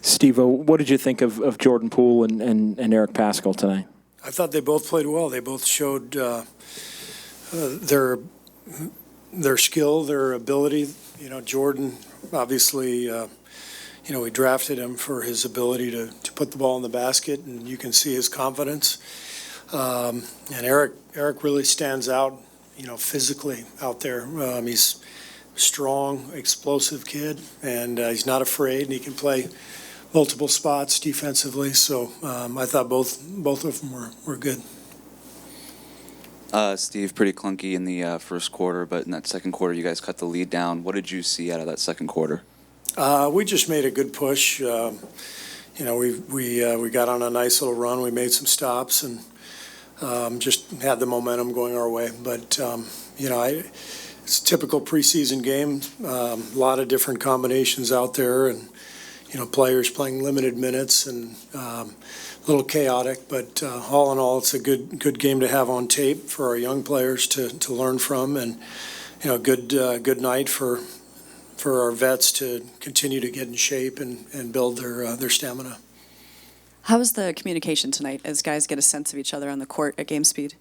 Steve, what did you think of Jordan Poole and Eric Pascal tonight? I thought they both played well. They both showed their skill, their ability. You know, Jordan, obviously, we drafted him for his ability to put the ball in the basket, and you can see his confidence. And Eric really stands out, physically out there. He's a strong, explosive kid, and he's not afraid, and he can play multiple spots defensively. So I thought both of them were good. Steve, pretty clunky in the first quarter, but in that second quarter, you guys cut the lead down. What did you see out of that second quarter? We just made a good push. We got on a nice little run. We made some stops and just had the momentum going our way. But it's a typical preseason game. A lot of different combinations out there, and players playing limited minutes and a little chaotic. But all in all, it's a good game to have on tape for our young players to learn from, and good night for our vets to continue to get in shape and build their stamina. How was the communication tonight as guys get a sense of each other on the court at game speed?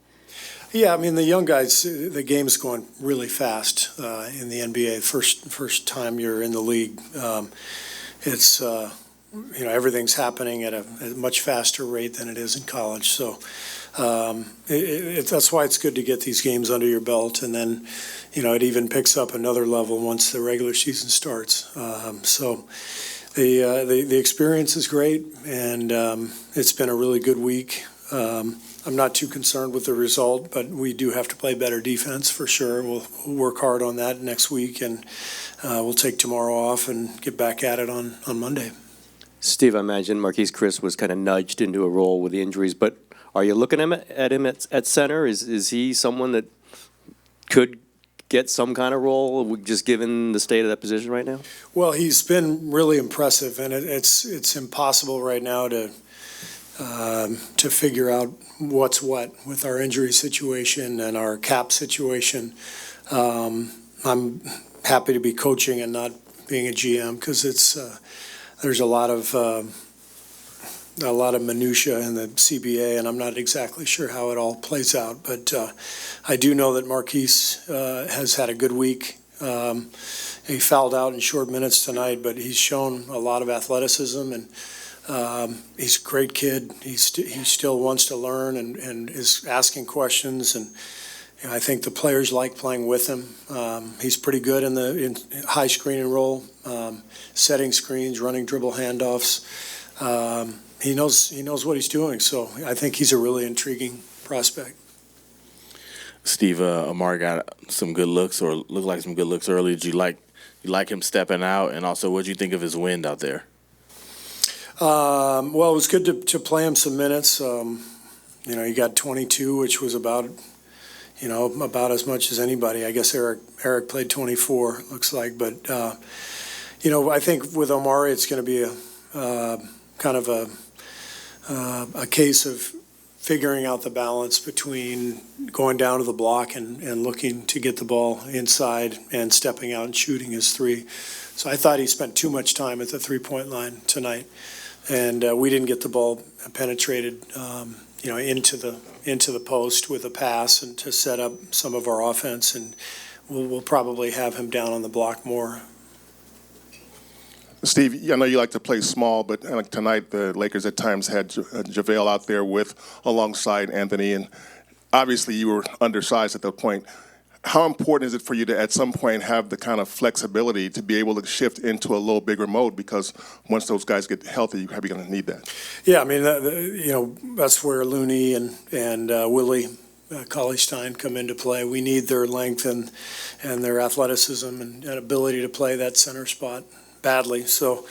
Yeah, I mean, the young guys, the game's going really fast in the NBA. First time you're in the league, it's everything's happening at a much faster rate than it is in college. So that's why it's good to get these games under your belt, and then it even picks up another level once the regular season starts. So the experience is great, and it's been a really good week. I'm not too concerned with the result, but we do have to play better defense for sure. We'll work hard on that next week, and we'll take tomorrow off and get back at it on Monday. Steve, I imagine Marquise Chris was kind of nudged into a role with the injuries, but are you looking at him at center? Is he someone that could get some kind of role, just given the state of that position right now? Well, he's been really impressive, and it's impossible right now to figure out what's what with our injury situation and our cap situation. I'm happy to be coaching and not being a GM, because there's a lot of minutia in the CBA, and I'm not exactly sure how it all plays out. But I do know that Marquise has had a good week. He fouled out in short minutes tonight, but he's shown a lot of athleticism, and he's a great kid. He still wants to learn and is asking questions, and I think the players like playing with him. He's pretty good in high screen and roll, setting screens, running dribble handoffs. He knows what he's doing, so I think he's a really intriguing prospect. Steve, Omari got some good looks, or looked like some good looks early. Did you like him stepping out, and also what did you think of his wind out there? Well, it was good to play him some minutes. He got 22, which was about as much as anybody. I guess Eric played 24, looks like. But, I think with Omari, it's going to be a kind of a case of figuring out the balance between going down to the block and looking to get the ball inside and stepping out and shooting his three. So I thought he spent too much time at the three-point line tonight, and we didn't get the ball penetrated, into the post with a pass and to set up some of our offense, and we'll probably have him down on the block more. Steve, I know you like to play small, but tonight the Lakers at times had JaVale out there alongside Anthony, and obviously you were undersized at that point. How important is it for you to, at some point, have the kind of flexibility to be able to shift into a little bigger mode? Because once those guys get healthy, you're probably going to need that. Yeah, I mean, that's where Looney and Willie Cauley-Stein come into play. We need their length and their athleticism and ability to play that center spot badly. So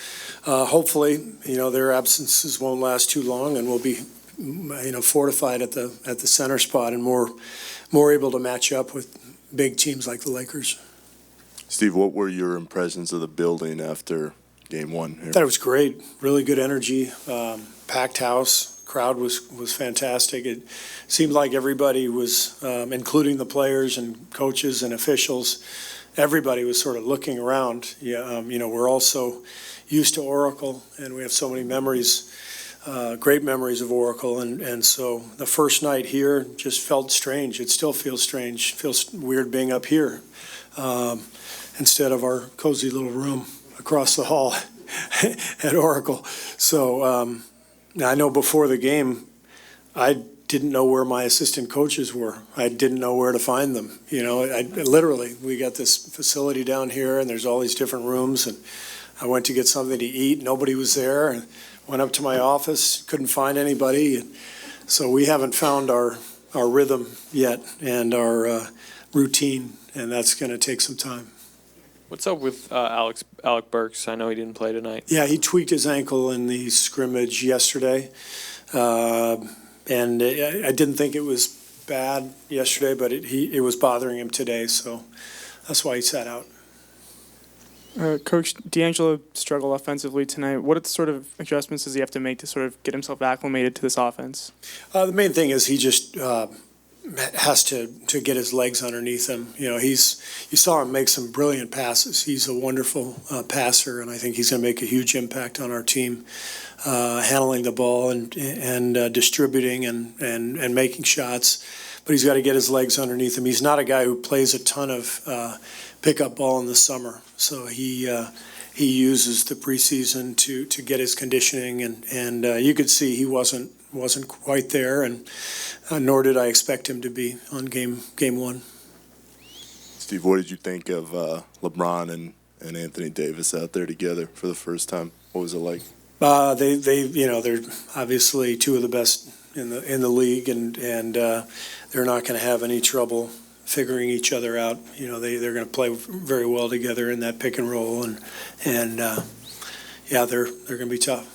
hopefully, their absences won't last too long, and we'll be, fortified at the center spot and more able to match up with big teams like the Lakers. Steve, what were your impressions of the building after game one here? I thought it was great. Really good energy. Packed house. Crowd was fantastic. It seemed like everybody was, including the players and coaches and officials, everybody was sort of looking around. Yeah, we're also used to Oracle, and we have so many memories, great memories of Oracle, and so the first night here just felt strange. It still feels strange. It feels weird being up here instead of our cozy little room across the hall at Oracle. So I know before the game, I didn't know where my assistant coaches were. I didn't know where to find them. Literally, we got this facility down here, and there's all these different rooms, and I went to get something to eat. Nobody was there, and went up to my office, couldn't find anybody. And so we haven't found our rhythm yet and our routine, and that's going to take some time. What's up with Alec Burks? I know he didn't play tonight. Yeah, he tweaked his ankle in the scrimmage yesterday. And I didn't think it was bad yesterday, but it was bothering him today, so that's why he sat out. Coach, DAngelo struggled offensively tonight. What sort of adjustments does he have to make to sort of get himself acclimated to this offense? The main thing is he just has to get his legs underneath him. You saw him make some brilliant passes. He's a wonderful passer, and I think he's going to make a huge impact on our team, handling the ball and distributing and making shots. But he's got to get his legs underneath him. He's not a guy who plays a ton of pickup ball in the summer, so he uses the preseason to get his conditioning, and you could see he wasn't quite there, and nor did I expect him to be on game one. Steve, what did you think of LeBron and Anthony Davis out there together for the first time? What was it like? They're obviously two of the best in the league, and they're not going to have any trouble figuring each other out. They're going to play very well together in that pick and roll, and they're going to be tough.